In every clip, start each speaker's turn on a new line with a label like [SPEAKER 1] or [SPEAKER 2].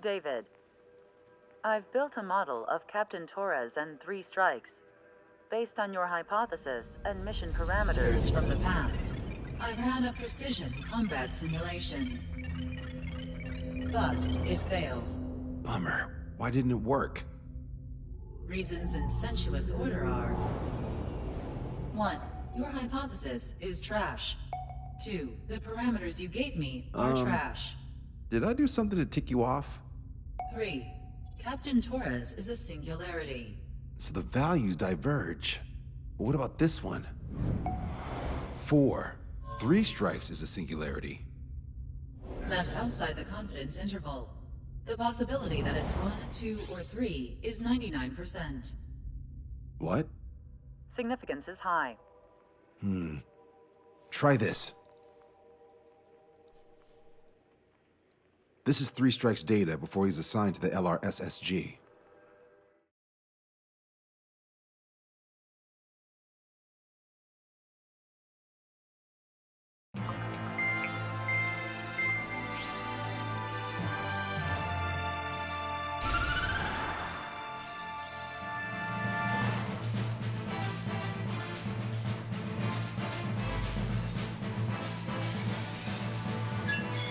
[SPEAKER 1] David, I've built a model of Captain Torres and 3 strikes. Based on your hypothesis and mission parameters
[SPEAKER 2] From the past, I ran a precision combat simulation. But it failed.
[SPEAKER 3] Bummer. Why didn't it work?
[SPEAKER 2] Reasons in sensuous order are: 1. Your hypothesis is trash. 2. The parameters you gave me are trash.
[SPEAKER 3] Did I do something to tick you off?
[SPEAKER 2] 3. Captain Torres is a singularity.
[SPEAKER 3] So the values diverge. But what about this one? 4. 3 strikes is a singularity.
[SPEAKER 2] That's outside the confidence interval. The possibility that it's 1, 2, or 3 is 99%.
[SPEAKER 3] What?
[SPEAKER 1] significance is high.
[SPEAKER 3] Try this. This is 3 Strike's data before he's assigned to the LRSSG.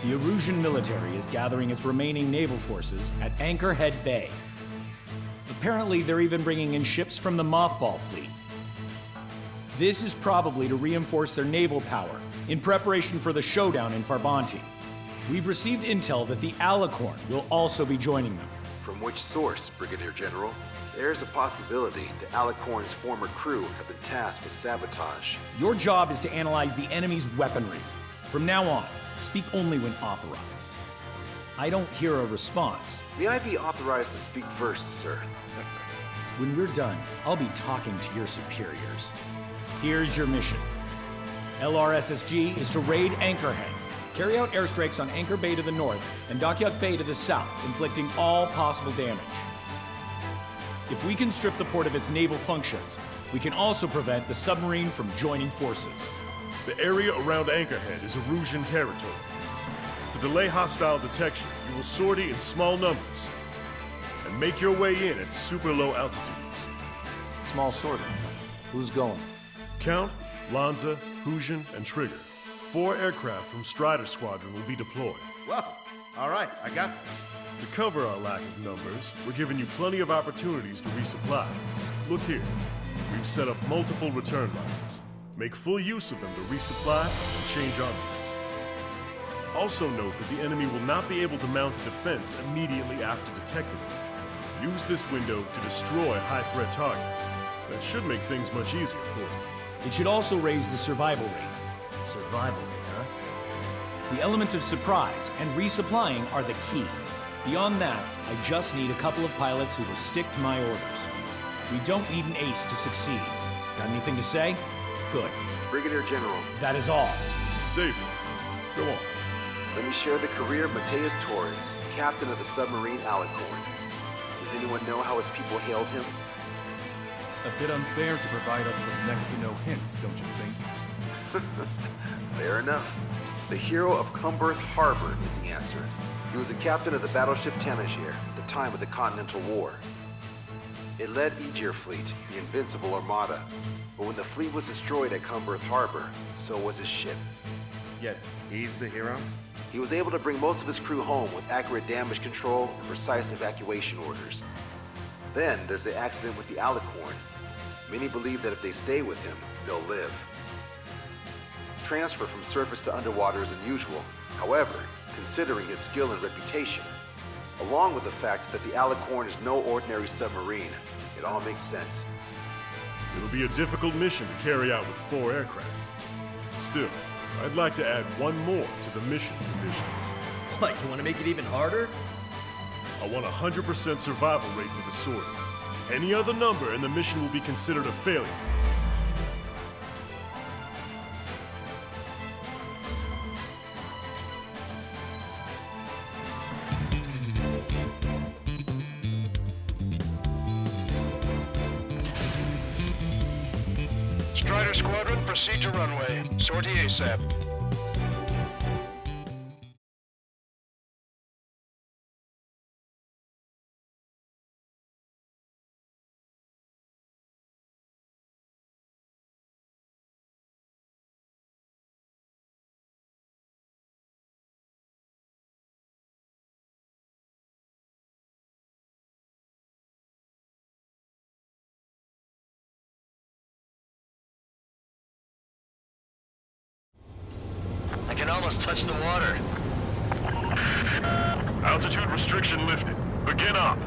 [SPEAKER 4] The Erusian military is gathering its remaining naval forces at Anchorhead Bay. Apparently, they're even bringing in ships from the Mothball fleet. This is probably to reinforce their naval power in preparation for the showdown in Farbanti. We've received intel that the Alicorn will also be joining them.
[SPEAKER 5] From which source, Brigadier General? There's a possibility the Alicorn's former crew have been tasked with sabotage.
[SPEAKER 4] Your job is to analyze the enemy's weaponry. From now on, speak only when authorized. I don't hear a response.
[SPEAKER 5] May I be authorized to speak first, sir?
[SPEAKER 4] When we're done, I'll be talking to your superiors. Here's your mission. LRSSG is to raid Anchorhead, carry out airstrikes on Anchor Bay to the north and Dockyuk Bay to the south, inflicting all possible damage. If we can strip the port of its naval functions, we can also prevent the submarine from joining forces.
[SPEAKER 6] The area around Anchorhead is Erusian territory. To delay hostile detection, you will sortie in small numbers and make your way in at super low altitudes.
[SPEAKER 7] Small sorting. Who's going?
[SPEAKER 6] Count, Lanza, Hujan, and Trigger. 4 aircraft from Strider Squadron will be deployed.
[SPEAKER 7] Well, all right, I got this.
[SPEAKER 6] To cover our lack of numbers, we're giving you plenty of opportunities to resupply. Look here, we've set up multiple return lines. Make full use of them to resupply and change armaments. Also note that the enemy will not be able to mount a defense immediately after detecting them. Use this window to destroy high-threat targets. That should make things much easier for you.
[SPEAKER 4] It should also raise the survival rate.
[SPEAKER 7] Survival rate, huh?
[SPEAKER 4] The element of surprise and resupplying are the key. Beyond that, I just need a couple of pilots who will stick to my orders. We don't need an ace to succeed. Got anything to say? Good.
[SPEAKER 5] Brigadier General,
[SPEAKER 4] That is all.
[SPEAKER 6] David, go on.
[SPEAKER 5] let me share the career of Mateus Torres, captain of the submarine Alicorn. Does anyone know how his people hailed him?
[SPEAKER 8] A bit unfair to provide us with next to no hints, don't you think?
[SPEAKER 5] Fair enough. The hero of Cumberth Harbor is the answer. He was a captain of the battleship Tanager at the time of the Continental War. It led Aegir Fleet, the Invincible Armada. But when the fleet was destroyed at Cumberth Harbor, so was his ship.
[SPEAKER 7] Yet, he's the hero?
[SPEAKER 5] He was able to bring most of his crew home with accurate damage control and precise evacuation orders. Then there's the accident with the Alicorn. Many believe that if they stay with him, they'll live. Transfer from surface to underwater is unusual. However, considering his skill and reputation, along with the fact that the Alicorn is no ordinary submarine, it all makes sense.
[SPEAKER 6] It'll be a difficult mission to carry out with 4 aircraft. Still, I'd like to add one more to the mission conditions.
[SPEAKER 7] What, you want to make it even harder?
[SPEAKER 6] I want a 100% survival rate for the sortie. Any other number and the mission will be considered a failure.
[SPEAKER 9] Strider Squadron, proceed to runway. Sortie ASAP. can almost touch the water.
[SPEAKER 6] Altitude restriction lifted. Begin up.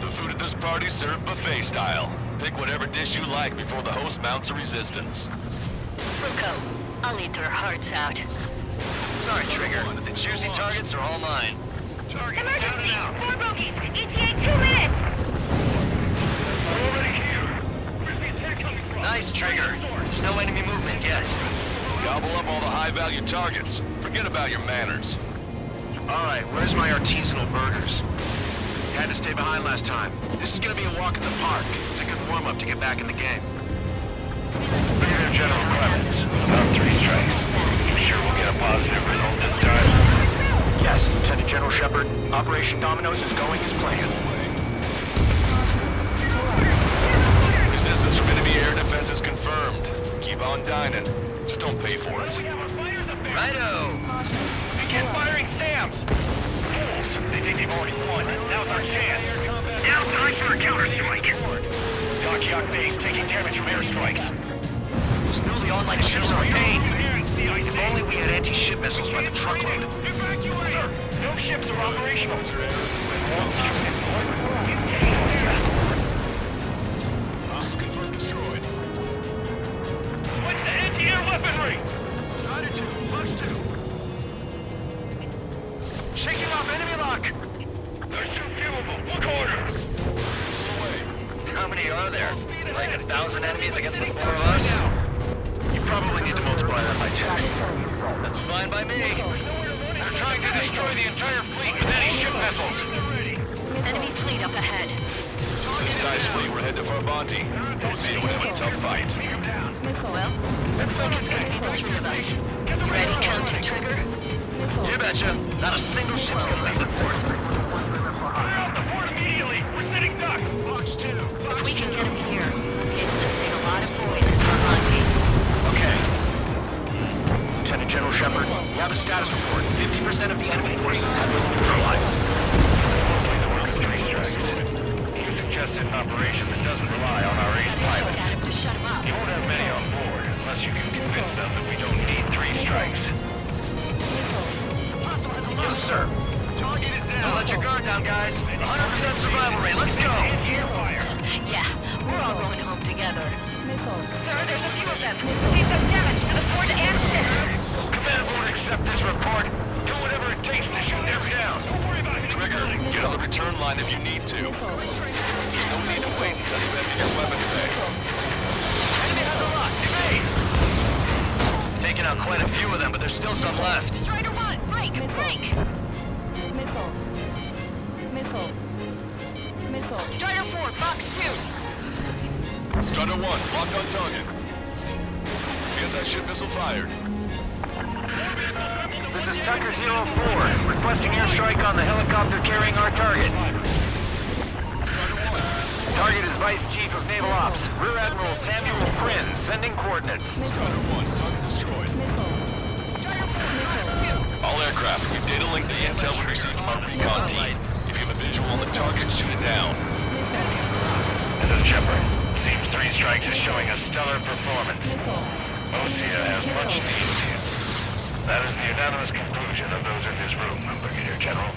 [SPEAKER 9] The food at this party's served buffet style. Pick whatever dish you like before the host mounts a resistance.
[SPEAKER 10] Luco, I'll eat their hearts out.
[SPEAKER 9] Sorry, Trigger. The juicy targets are all mine. Target down and out.
[SPEAKER 10] 4 bogeys! ETA 2 minutes!
[SPEAKER 9] We're already here. Where's the attack coming from? Nice, Trigger. There's no enemy movement yet. Gobble up all the high-value targets. Forget about your manners.
[SPEAKER 11] Alright, where's my artisanal burgers? You had to stay behind last time. This is gonna be a walk in the park. It's a good warm-up to get back in the game.
[SPEAKER 9] Brigadier General Clemens, about 3 strikes. You sure we'll get a positive result this time?
[SPEAKER 11] Yes, Lieutenant General Shepard. Operation Dominoes is going as planned.
[SPEAKER 9] Resistance from enemy air defense is confirmed. Keep on dining. Just don't pay for it. Righto!
[SPEAKER 11] Begin firing SAMs!
[SPEAKER 9] Fools! They think they've already won. Now's our chance.
[SPEAKER 11] Now time for a counterstrike!
[SPEAKER 9] Dock base taking damage from airstrikes.
[SPEAKER 11] Those newly online ships are a pain. If only we had anti-ship missiles by the truckload.
[SPEAKER 9] Sir, no ships are operational. Hostile confirmed destroyed. Switch to anti-air weaponry!
[SPEAKER 11] Strider 2, Bucks 2. Shaking off enemy lock!
[SPEAKER 9] They're too viewable. Look order! Missile away.
[SPEAKER 11] How many are there? Like 1,000 enemies against the 4 of us? You probably need to multiply that by 10.
[SPEAKER 9] That's fine by me. They're trying to destroy the entire fleet with anti-ship missiles.
[SPEAKER 10] Enemy fleet up ahead.
[SPEAKER 9] For this size fleet, we're headed to Farbanti. We'll see it would have a tough fight.
[SPEAKER 10] Well, looks like it's gonna be the 3 of us. You ready, County Trigger?
[SPEAKER 11] You betcha. Not a single ship's gonna leave the port.
[SPEAKER 9] Fire out the port immediately! We're sitting ducks! Box 2.
[SPEAKER 10] If we can get him here, we'll be able to save a lot of boys in Farbanti.
[SPEAKER 11] Okay. Lieutenant General Shepard, we have a status report. 50% of the enemy forces have been neutralized.
[SPEAKER 9] You suggested an operation that doesn't rely on our ace pilots.
[SPEAKER 10] Got him to shut him up.
[SPEAKER 9] You won't have many on board unless you can convince them that we don't need 3 strikes.
[SPEAKER 11] Yes, sir.
[SPEAKER 9] Target is down.
[SPEAKER 11] Don't let your guard down, guys. 100% survival rate. Let's go.
[SPEAKER 10] Yeah, we're all going home together.
[SPEAKER 12] Sir, there's a few of them. See some damage to the fort and ship.
[SPEAKER 9] Command won't accept this report. Do whatever it takes to shoot them down. Don't worry about it. Trigger, get on the return line if you need to. There's no need to wait until you've emptied your weapons bay.
[SPEAKER 11] Enemy has a lock. Evade. Taking out quite a few of them, but there's still some left.
[SPEAKER 10] Strider 1, break, break! Strider 4, box 2.
[SPEAKER 9] Strider 1, locked on target. Anti-ship missile fired.
[SPEAKER 11] This is Tucker 04, requesting airstrike on the helicopter carrying our target. Target is Vice Chief of Naval Ops, Rear Admiral Samuel Prinn, sending coordinates.
[SPEAKER 9] Strider 1, target destroyed. All aircraft, we've data linked the intel we received from our recon team. If you have a visual on the target, shoot it down. This is Shepard. Seems 3 strikes is showing a stellar performance. Osea has much need to you. That is the unanimous conclusion of those in this room, Brigadier General.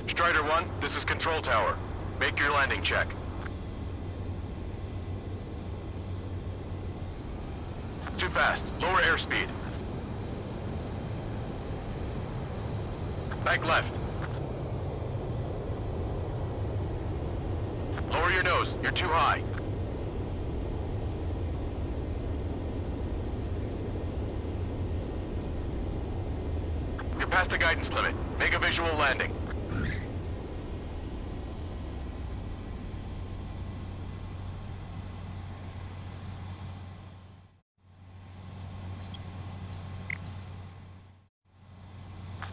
[SPEAKER 11] Strider 1, this is Control Tower. Make your landing check. Too fast. Lower airspeed. Back left. Lower your nose. You're too high. You're past the guidance limit. Make a visual landing.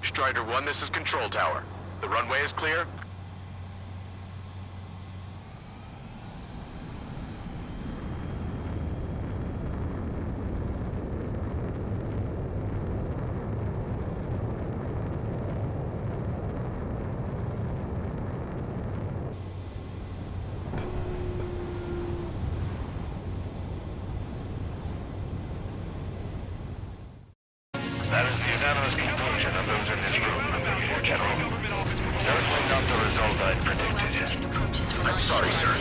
[SPEAKER 11] Strider 1, this is Control Tower. The runway is clear.
[SPEAKER 9] explosion of those in this room, General. Certainly not the result I'd predicted. I'm sorry, sir.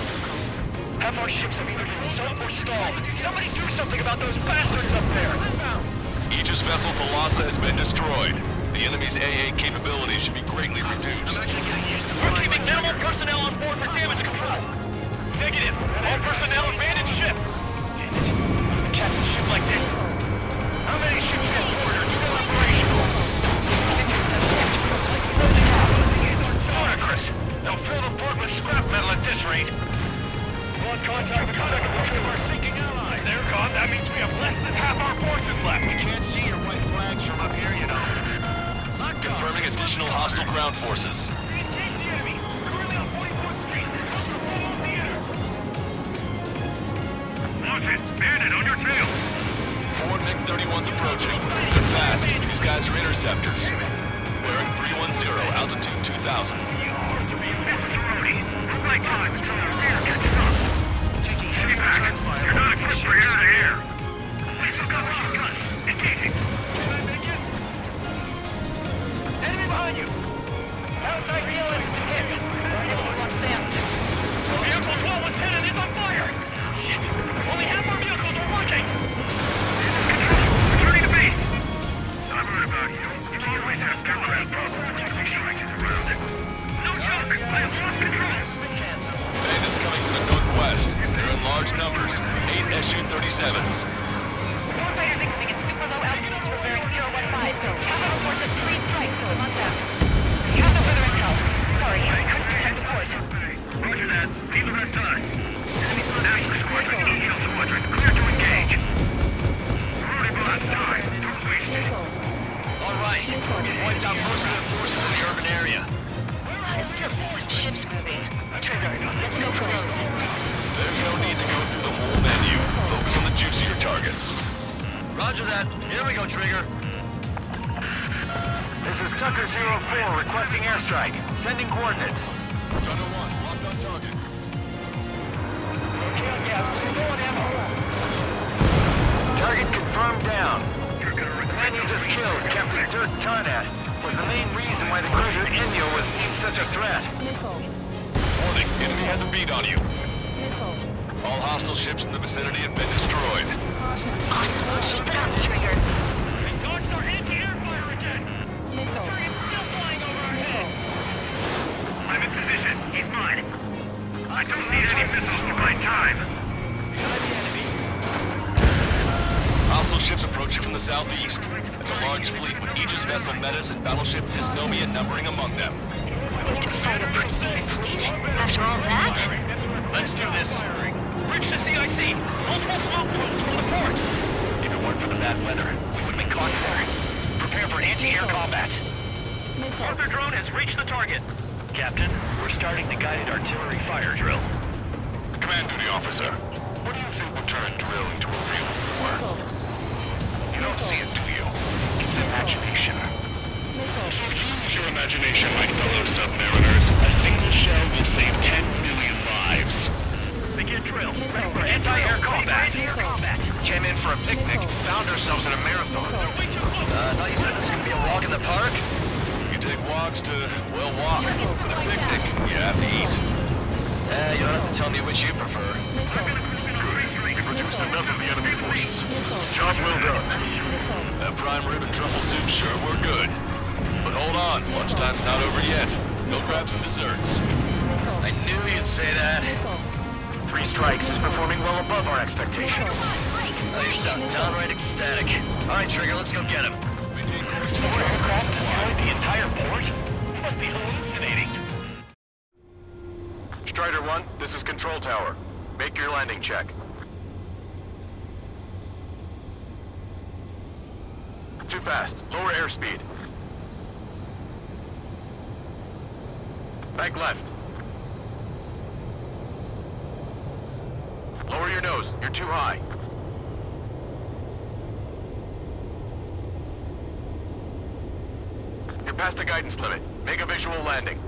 [SPEAKER 9] Half our ships have either been sunk or stalled. Somebody do something about those bastards up there!
[SPEAKER 3] Aegis vessel Thalassa has been destroyed. The enemy's AA capabilities should be greatly reduced.
[SPEAKER 9] We're keeping minimal personnel on board for damage control. Negative. All personnel abandon ship. The captain's ship like this. How many ships get board are still operational? Ludicrous. They'll fill the port with scrap metal at this rate. Lost contact with the second platoon of our sinking allies. They're gone. That means we have less than half our forces left. We can't see your white flags from up here, you know.
[SPEAKER 3] Confirming additional hostile ground forces.
[SPEAKER 9] Bandit on your tail!
[SPEAKER 3] 4 MiG-31s approaching. They're fast. These guys are interceptors. Bearing 310, altitude 2000.
[SPEAKER 9] Right time until our rear catches up. Taking heavy back. You're not equipped for air-to-air. Please look out for your guns. Engaging. Enemy behind you! Outside VLM is hit. Vehicle 12-110 is on fire! Shit! Only half our vehicles are working! Control! Returning to base! I've heard about you. You always have counter-attack problems when you strikes around it. No joke! I have lost control!
[SPEAKER 3] Bandits coming from the northwest. They're in large numbers. 8 Su-37s.
[SPEAKER 12] Warfighter mixing at super low altitudes for bearing 015. Kappa reports at 3 strikes to the month after. You have no further intel. Sorry, I couldn't protect the port.
[SPEAKER 9] Roger that. Leave the rest done. National Squadron, EL Squadron, clear to engage. We're running behind time. Don't waste it. All right. We've wiped out most of the forces in the urban area.
[SPEAKER 10] I still see some ships moving. Trigger, let's go for those.
[SPEAKER 3] There's no need to go through the whole menu. Focus on the juicier targets.
[SPEAKER 9] Roger that. Here we go, Trigger. This is Tucker 04 requesting airstrike. Sending coordinates.
[SPEAKER 3] Stunner 1, locked on target.
[SPEAKER 9] Target confirmed down. The man you just killed, Captain Dirk Tarnat, was the main reason why the cruiser Inyo was deemed such a threat.
[SPEAKER 3] Warning, enemy has a beat on you. All hostile ships in the vicinity have been destroyed.
[SPEAKER 10] Awesome, keep it up, Trigger.
[SPEAKER 9] Guards our anti-air fire again! Target's still flying over our heads! I'm in position. He's mine. I don't need any missiles to my time. Behind the enemy.
[SPEAKER 3] Hostile ships approaching from the southeast. It's a large fleet with Aegis vessel Metis and battleship Dysnomia numbering among them.
[SPEAKER 10] Live to fight a pristine fleet? After all that?
[SPEAKER 9] Let's do this. Reach the CIC. Multiple smoke plumes from the port. If it weren't for the bad weather, we would have been caught there. Prepare for anti-air combat. Arthur drone has reached the target. Captain, we're starting the guided artillery fire drill.
[SPEAKER 6] Command duty officer. What do you think will turn a drill into a real war?
[SPEAKER 9] You don't see it, do you? It's imagination.
[SPEAKER 6] So use your imagination, my fellow submariners.
[SPEAKER 9] A single shell will save 10 million lives. Begin drill. Ready for anti-air combat. Came in for a picnic, found ourselves in a marathon. I thought you said this was going to be a walk in the park?
[SPEAKER 3] You take walks to, well, walk. With a picnic, you have to eat.
[SPEAKER 9] You don't have to tell me which you prefer.
[SPEAKER 6] We produced enough of the enemy forces. Job well done.
[SPEAKER 3] That prime rib and truffle soup, sure, we're good. But hold on, lunchtime's not over yet. Go grab some desserts.
[SPEAKER 9] I knew you'd say that. 3 strikes is performing well above our expectations. Oh, you sound downright ecstatic. All right, Trigger, let's go get him. Aircraft destroyed the entire port? You must be hallucinating.
[SPEAKER 6] Strider 1, this is Control Tower. Make your landing check. Too fast. Lower airspeed. Bank left. Lower your nose. You're too high. You're past the guidance limit. Make a visual landing.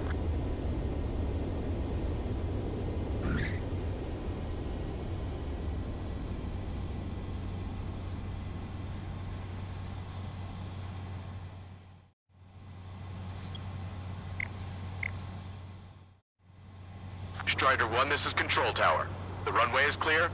[SPEAKER 11] Strider 1, this is Control Tower. The runway is clear?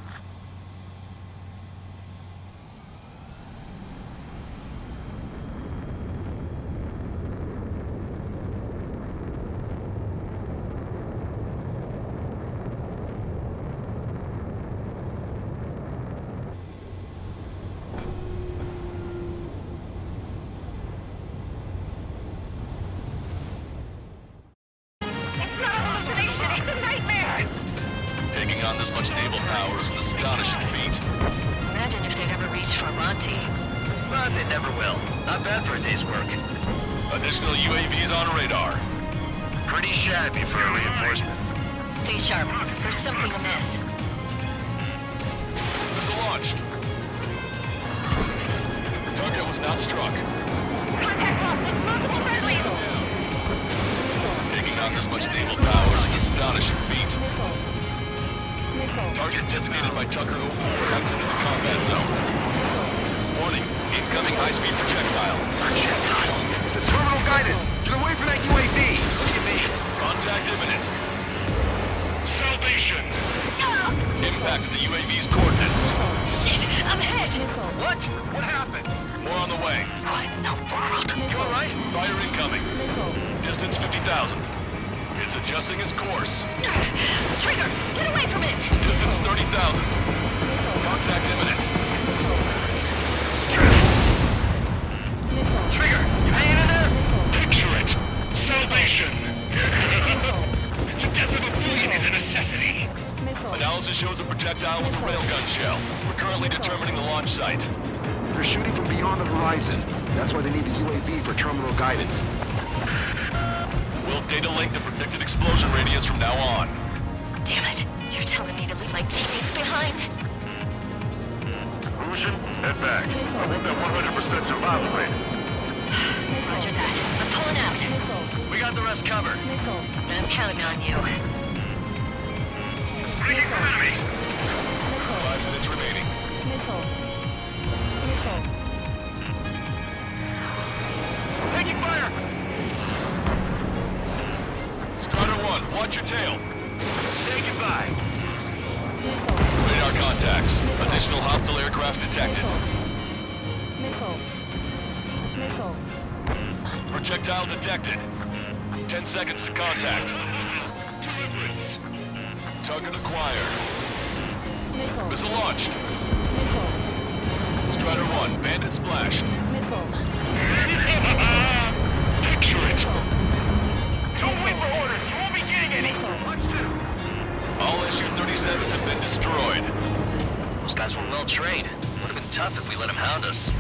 [SPEAKER 3] Taking on this much naval power is an astonishing feat.
[SPEAKER 10] Imagine if they'd ever reached for Monty.
[SPEAKER 11] But they never will. Not bad for a day's work.
[SPEAKER 3] Additional UAVs on radar.
[SPEAKER 11] Pretty shabby for a reinforcement.
[SPEAKER 10] Stay sharp. There's something amiss.
[SPEAKER 3] Missile launched. Target was not struck. Taking on this much naval power is an astonishing feat. Target designated by Tucker 04 exited the combat zone. Warning, incoming high-speed projectile.
[SPEAKER 11] Projectile? The terminal guidance! Get away from that UAV! Look at me!
[SPEAKER 3] Contact imminent.
[SPEAKER 9] Salvation!
[SPEAKER 3] Impact at the UAV's coordinates.
[SPEAKER 10] Shit! I'm hit!
[SPEAKER 11] What? What happened?
[SPEAKER 3] More on the way.
[SPEAKER 10] What in the world?
[SPEAKER 11] You alright?
[SPEAKER 3] Fire incoming. Distance 50,000. It's adjusting its course.
[SPEAKER 10] Trigger! Get away from it!
[SPEAKER 3] Distance 30,000. Contact imminent.
[SPEAKER 11] Trigger! You hanging in there?
[SPEAKER 9] Picture it! Salvation! The death of a billion is a necessity.
[SPEAKER 3] Analysis shows the projectile was a railgun shell. We're currently determining the launch site.
[SPEAKER 5] They're shooting from beyond the horizon. That's why they need the UAV for terminal guidance.
[SPEAKER 3] We'll data link the predicted explosion radius from now on.
[SPEAKER 10] Damn it. You're telling me to leave my teammates behind?
[SPEAKER 11] Illusion, head back. I want that 100% survival rate.
[SPEAKER 10] Roger that. I'm pulling out.
[SPEAKER 11] We got the rest covered.
[SPEAKER 10] I'm counting on you.
[SPEAKER 11] Breaking for enemy!
[SPEAKER 3] 5 minutes remaining.
[SPEAKER 11] Taking fire!
[SPEAKER 3] Strider 1, watch your tail.
[SPEAKER 11] Say goodbye.
[SPEAKER 3] Radar contacts. Additional hostile aircraft detected. Projectile detected. 10 seconds to contact. Target acquired. Missile launched. Strider 1, bandit splashed.
[SPEAKER 9] Picture it! Don't wait for orders! You won't be getting any!
[SPEAKER 11] Watch 2.
[SPEAKER 3] All SU-37s have been destroyed.
[SPEAKER 11] Those guys were well trained. Would have been tough if we let them hound us.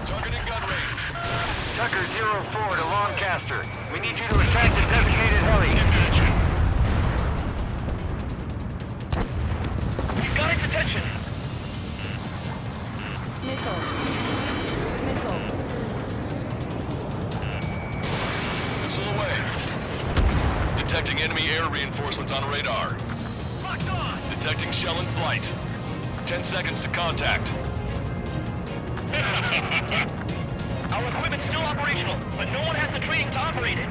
[SPEAKER 3] Target in gun range.
[SPEAKER 11] Tucker 04 to Lancaster. We need you to attack the designated heli.
[SPEAKER 9] We've got its attention!
[SPEAKER 3] Missile away. Detecting enemy air reinforcements on radar.
[SPEAKER 9] Locked on!
[SPEAKER 3] Detecting shell in flight. 10 seconds to contact.
[SPEAKER 9] Our equipment's still operational, but no one has the training to operate it.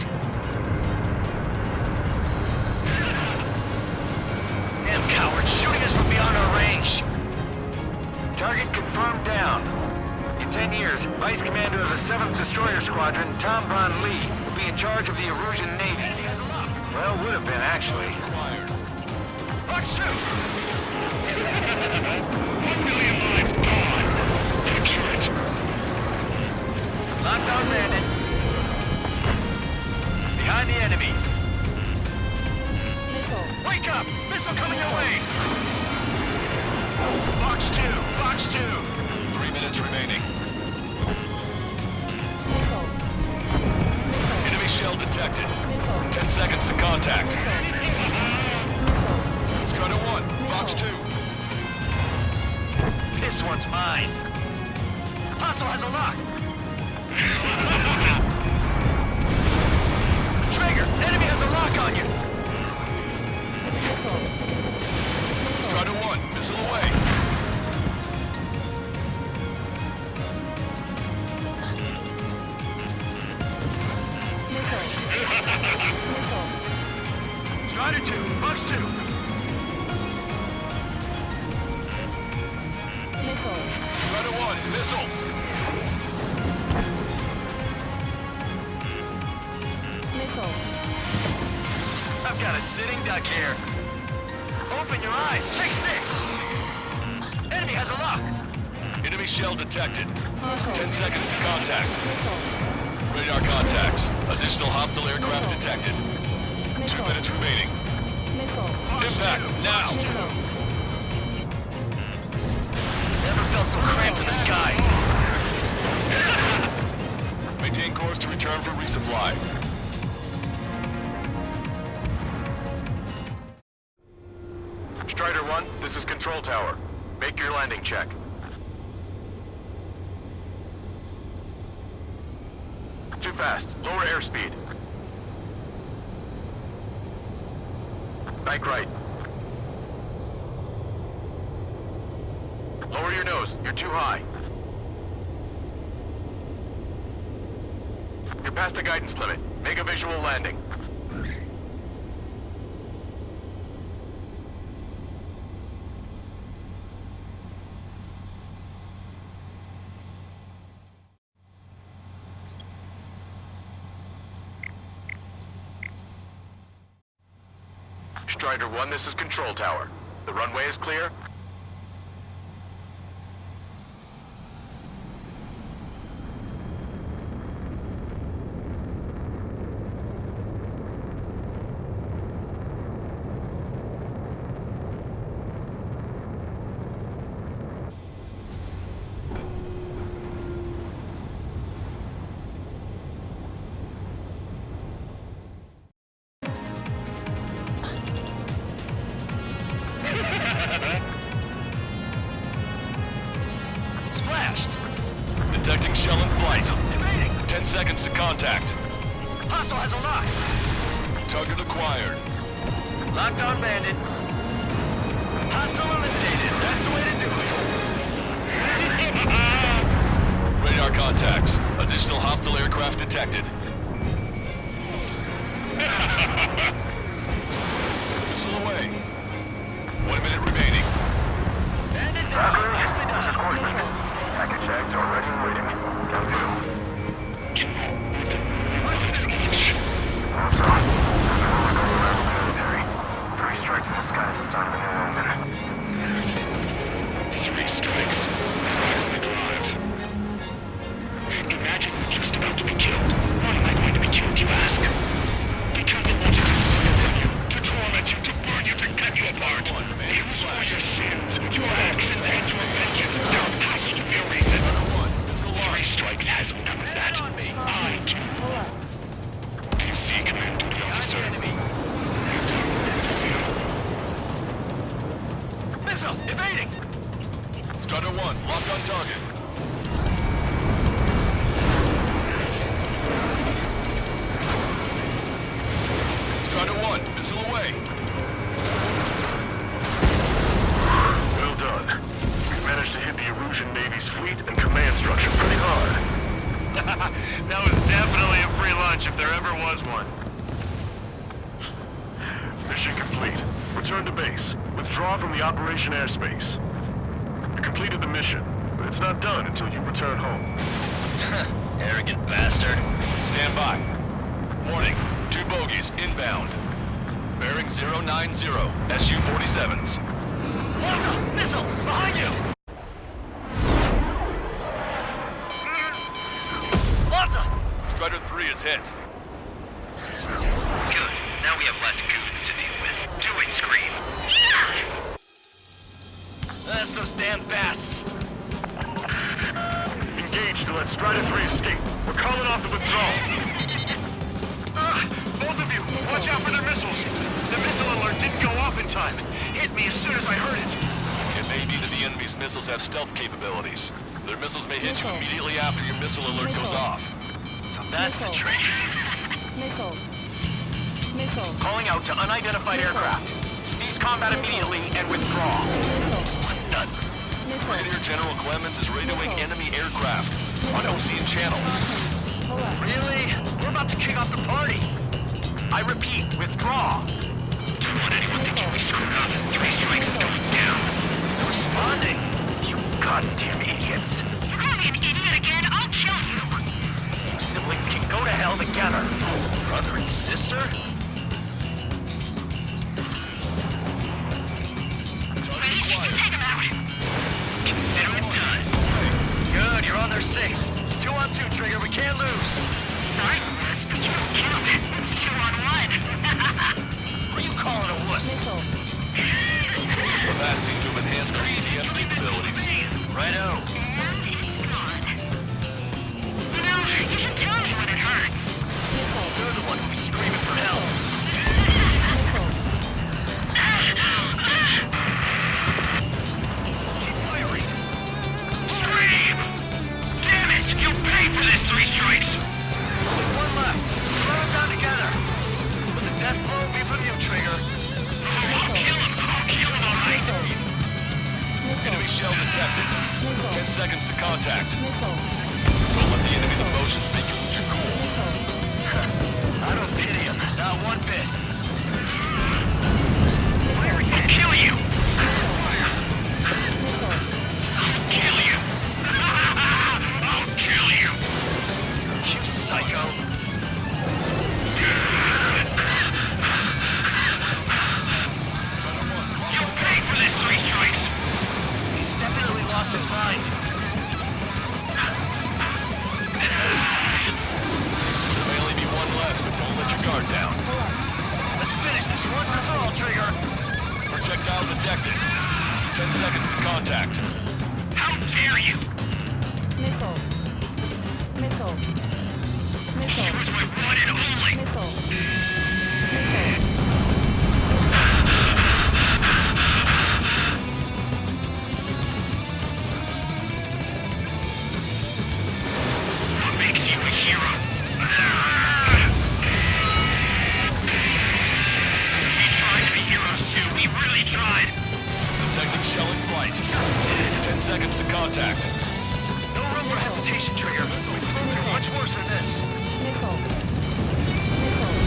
[SPEAKER 11] Damn cowards, shooting us from beyond our range. Target confirmed down. In 10 years, Vice Commander of the 7th Destroyer Squadron, Tom Von Lee, will be in charge of the Erusian Navy. Well, would have been, actually.
[SPEAKER 9] Box 2! 1 million lives gone! Picture it!
[SPEAKER 11] Locked on bandit. Behind the enemy.
[SPEAKER 9] Wake up! Missile coming your way! Box 2! Box 2!
[SPEAKER 3] 3 minutes remaining. Enemy shell detected. 10 seconds to contact. Strider 1, Box 2.
[SPEAKER 11] This one's mine. Hostile has a lock. Trigger, enemy has a lock on you.
[SPEAKER 3] Strider 1, missile away.
[SPEAKER 11] Strider 2, Box 2. I've got a sitting duck here. Open your eyes. Check this. Enemy has a lock.
[SPEAKER 3] Enemy shell detected. 10 seconds to contact. Radar contacts. Additional hostile aircraft detected. 2 minutes remaining. Impact, now!
[SPEAKER 11] Never felt so cramped in the sky.
[SPEAKER 3] Maintain course to return for resupply.
[SPEAKER 9] Strider 1, this is Control Tower. Make your landing check. Too fast. Lower airspeed. Bank right. Lower your nose. You're too high. You're past the guidance limit. Make a visual landing. Strider 1, this is Control Tower. The runway is clear.
[SPEAKER 11] Splashed.
[SPEAKER 3] Detecting shell in flight. 10 seconds to contact.
[SPEAKER 11] Hostile has a lock.
[SPEAKER 3] Target acquired.
[SPEAKER 11] Locked on bandit. Hostile eliminated. That's the way to do it.
[SPEAKER 3] Radar contacts. Additional hostile aircraft detected. Missile away. 1 minute remaining.
[SPEAKER 11] Bandit down. Nicely done.
[SPEAKER 9] Package tags are ready and waiting. Count 2.
[SPEAKER 11] What's this sketch?
[SPEAKER 9] Military. 3 strikes in the sky is assignment in 1 minute.
[SPEAKER 13] 3 strikes. Silently drive. Imagine you're just about to be killed. Why am I going to be killed, you ask? Because they wanted to torment you, to burn you, to cut you apart. It was for your sins, your actions, and your vengeance. Now past your reason. 3 strikes has none of that. I do. Do you see, Command Duty Officer?
[SPEAKER 11] Missile evading.
[SPEAKER 3] Strider 1, locked on target. Strider 1, missile away.
[SPEAKER 9] Well done. We've managed to hit the Erusian Navy's fleet and command structure pretty hard.
[SPEAKER 11] That was definitely a free lunch if there ever was one.
[SPEAKER 9] Mission complete. Return to base. Withdraw from the operation airspace. You completed the mission, but it's not done until you return home.
[SPEAKER 11] Arrogant bastard.
[SPEAKER 3] Stand by. Warning, 2 bogies inbound. Bearing 090, SU-47s.
[SPEAKER 11] Martha! Missile! Behind you! Martha!
[SPEAKER 3] Strider 3 is hit.
[SPEAKER 11] Good. Now we have less goons to deal with. Do it, Scream. That's those damn bats.
[SPEAKER 9] Engage to let Strider 3 escape. We're calling off the withdrawal.
[SPEAKER 11] Both of you, watch out for their missiles. The missile alert didn't go off in time. Hit me as soon as I heard it.
[SPEAKER 3] It may be that the enemy's missiles have stealth capabilities. Their missiles may hit you immediately after your missile alert goes off.
[SPEAKER 11] So that's the trick. Calling out to unidentified aircraft. Cease combat immediately and withdraw. What the?
[SPEAKER 3] Brigadier General Clemens is radioing enemy aircraft on Ocean channels.
[SPEAKER 11] Really? We're about to kick off the party. I repeat, withdraw.
[SPEAKER 13] Don't want anyone thinking we screwed up. 3 strikes is going down.
[SPEAKER 11] They're responding. You goddamn idiots.
[SPEAKER 12] You call me an idiot again, I'll kill you.
[SPEAKER 11] You siblings can go to hell together. Brother and sister? there's 6. It's 2 on 2, Trigger. We can't lose.
[SPEAKER 13] Sorry, but you don't count. It's 2 on 1.
[SPEAKER 11] Who are you calling a wuss?
[SPEAKER 3] The bats seem to have enhanced their ECM capabilities.
[SPEAKER 11] Righto.
[SPEAKER 13] And it's gone. You know, you should tell me when it hurts.
[SPEAKER 11] You're the one who'll be screaming for help. Keep firing.
[SPEAKER 13] Scream! Damn it! You'll pay for this 3 strikes!
[SPEAKER 11] Only 1 left. Run them down together. But the death blow will be from you, Trigger.
[SPEAKER 13] I'll kill him! I'll kill him, all right!
[SPEAKER 3] Enemy shell detected. 10 seconds to contact. Don't let the enemy's emotions make you lose your cool.
[SPEAKER 11] I don't pity him. Not one bit.
[SPEAKER 13] I'll kill you! I'll kill you! I'll kill you!
[SPEAKER 11] You psycho.
[SPEAKER 13] You'll pay for this 3 strikes!
[SPEAKER 11] He's definitely lost his mind.
[SPEAKER 3] There may only be 1 left, but don't let your guard down.
[SPEAKER 11] Let's finish this once and for all, Trigger.
[SPEAKER 3] Projectile detected. 10 seconds to contact.
[SPEAKER 13] How dare you! She was my one and only! What makes you a hero? We tried to be heroes too, we really tried!
[SPEAKER 3] Detecting shell in flight. 10 seconds to contact.
[SPEAKER 11] No room for hesitation, Trigger. We've been through much worse than this.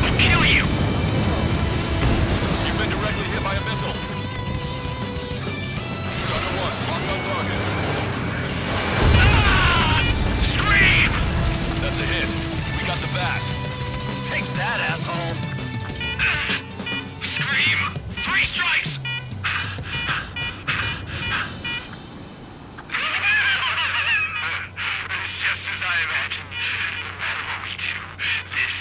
[SPEAKER 13] I'll kill you!
[SPEAKER 3] You've been directly hit by a missile. Striker 1, locked on target.
[SPEAKER 13] Scream!
[SPEAKER 3] That's a hit. We got the bat.
[SPEAKER 11] Take that, asshole.
[SPEAKER 13] Scream! 3 strikes! It's just as I imagined. No matter what we do, this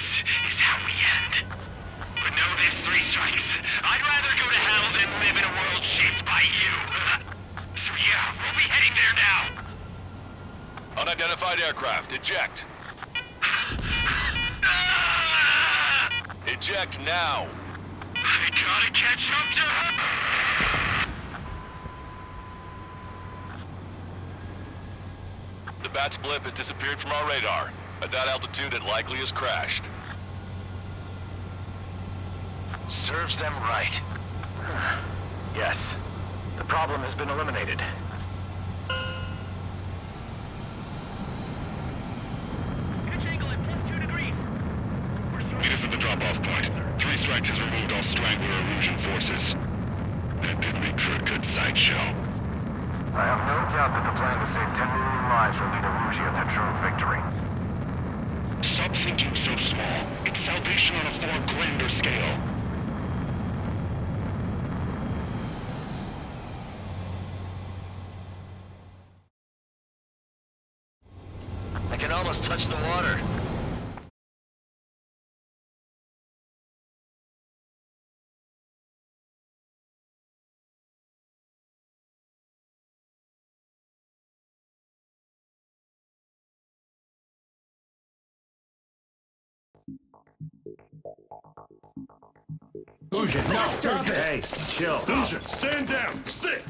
[SPEAKER 13] is how we end. But know this, 3 strikes. I'd rather go to hell than live in a world shaped by you. So yeah, we'll be heading there now.
[SPEAKER 3] Unidentified aircraft. Eject. Eject now.
[SPEAKER 13] I gotta catch up to her.
[SPEAKER 3] The bat's blip has disappeared from our radar. At that altitude, it likely has crashed.
[SPEAKER 11] Serves them right. Yes. The problem has been eliminated.
[SPEAKER 13] Meet us at the drop-off point. 3 strikes has removed all Strangler illusion forces. That did make for a good sideshow.
[SPEAKER 11] I have no doubt that the plan to save 10 million lives will lead Erusia to true victory.
[SPEAKER 13] Stop thinking so small. It's salvation on a far grander scale.
[SPEAKER 11] I can almost touch the water.
[SPEAKER 7] Fusion, no, stop it! Hey, chill.
[SPEAKER 6] Fusion, stand down! Sit!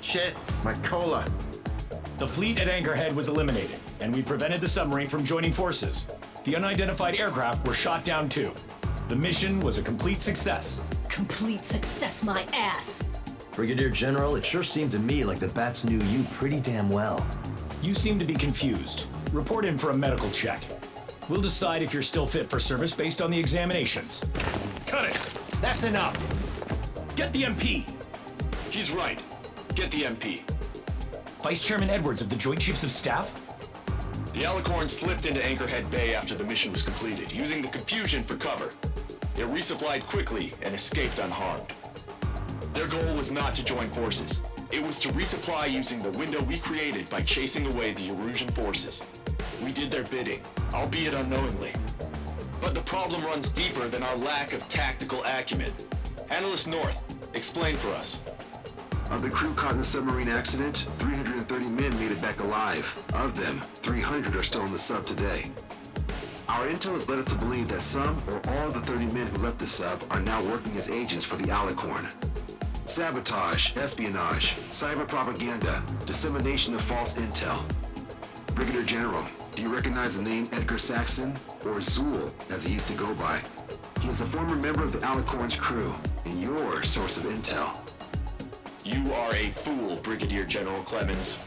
[SPEAKER 7] Shit, my cola.
[SPEAKER 4] The fleet at Anchorhead was eliminated, and we prevented the submarine from joining forces. The unidentified aircraft were shot down too. The mission was a complete success.
[SPEAKER 14] Complete success, my ass!
[SPEAKER 15] Brigadier General, it sure seemed to me like the bats knew you pretty damn well.
[SPEAKER 4] You seem to be confused. Report in for a medical check. We'll decide if you're still fit for service based on the examinations.
[SPEAKER 6] Cut it!
[SPEAKER 4] That's enough! Get the MP!
[SPEAKER 3] He's right. Get the MP.
[SPEAKER 4] Vice Chairman Edwards of the Joint Chiefs of Staff?
[SPEAKER 3] The Alicorn slipped into Anchorhead Bay after the mission was completed, using the confusion for cover. It resupplied quickly and escaped unharmed. Their goal was not to join forces. It was to resupply using the window we created by chasing away the Erusian forces. We did their bidding, albeit unknowingly. But the problem runs deeper than our lack of tactical acumen. Analyst North, explain for us.
[SPEAKER 5] Of the crew caught in the submarine accident, 330 men made it back alive. Of them, 300 are still in the sub today. Our intel has led us to believe that some or all of the 30 men who left the sub are now working as agents for the Alicorn. Sabotage, espionage, cyber propaganda, dissemination of false intel. Brigadier General, do you recognize the name Edgar Saxon, or Zool, as he used to go by? He is a former member of the Alicorn's crew, and your source of intel.
[SPEAKER 3] You are a fool, Brigadier General Clemens.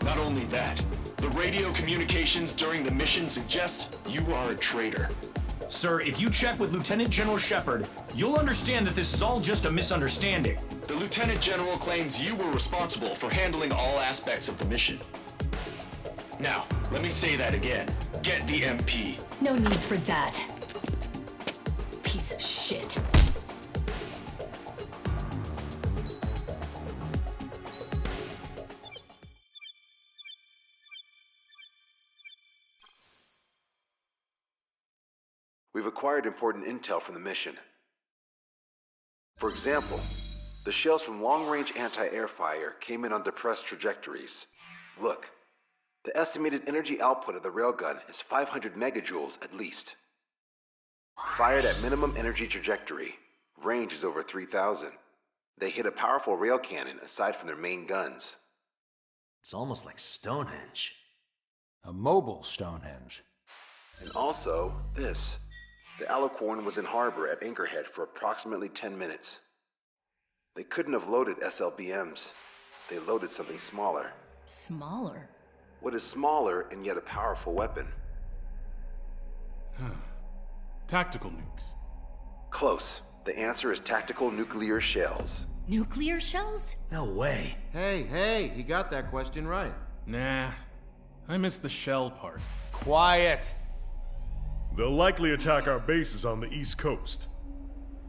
[SPEAKER 3] Not only that, the radio communications during the mission suggest you are a traitor.
[SPEAKER 4] Sir, if you check with Lieutenant General Shepard, you'll understand that this is all just a misunderstanding.
[SPEAKER 3] The Lieutenant General claims you were responsible for handling all aspects of the mission. Now, let me say that again. Get the MP.
[SPEAKER 14] No need for that. Piece of shit.
[SPEAKER 5] We've acquired important intel from the mission. For example, the shells from long-range anti-air fire came in on depressed trajectories. Look, the estimated energy output of the railgun is 500 megajoules at least. Fired at minimum energy trajectory, range is over 3,000. They hit a powerful rail cannon aside from their main guns.
[SPEAKER 15] It's almost like Stonehenge.
[SPEAKER 16] A mobile Stonehenge.
[SPEAKER 5] And also, this. The Alicorn was in harbor at Anchorhead for approximately 10 minutes. They couldn't have loaded SLBMs. They loaded something smaller.
[SPEAKER 14] Smaller?
[SPEAKER 5] What is smaller and yet a powerful weapon?
[SPEAKER 8] Tactical nukes.
[SPEAKER 5] Close. The answer is tactical nuclear shells.
[SPEAKER 14] Nuclear shells?
[SPEAKER 15] No way.
[SPEAKER 7] Hey, he got that question right.
[SPEAKER 8] Nah, I missed the shell part.
[SPEAKER 16] Quiet.
[SPEAKER 6] They'll likely attack our bases on the East Coast.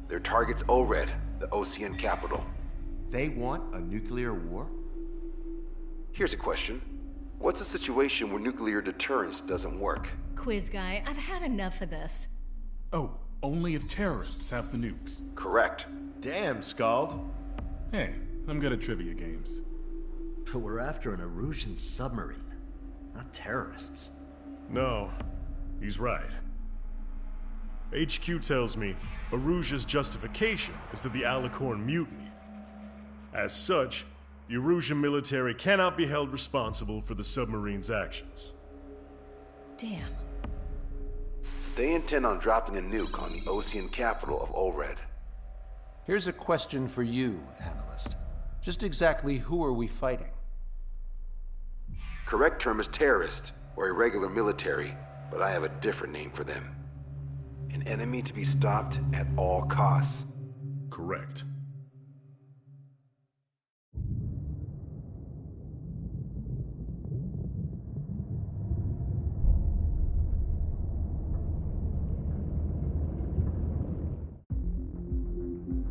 [SPEAKER 5] Their target's ORED, the Ocean capital.
[SPEAKER 7] They want a nuclear war?
[SPEAKER 5] Here's a question. What's a situation where nuclear deterrence doesn't work?
[SPEAKER 14] Quiz guy, I've had enough of this.
[SPEAKER 8] Oh, only if terrorists have the nukes.
[SPEAKER 5] Correct.
[SPEAKER 7] Damn, Scald.
[SPEAKER 8] Hey, I'm good at trivia games.
[SPEAKER 15] But we're after an Erusian submarine, not terrorists.
[SPEAKER 6] No, he's right. HQ tells me Erusia's justification is that the Alicorn mutinied. As such, the Erusian military cannot be held responsible for the submarine's actions.
[SPEAKER 14] Damn.
[SPEAKER 5] So they intend on dropping a nuke on the Ocean capital of ORED.
[SPEAKER 16] Here's a question for you, analyst. Just exactly who are we fighting?
[SPEAKER 5] Correct term is terrorist, or irregular military, but I have a different name for them. An enemy to be stopped at all costs.
[SPEAKER 6] Correct.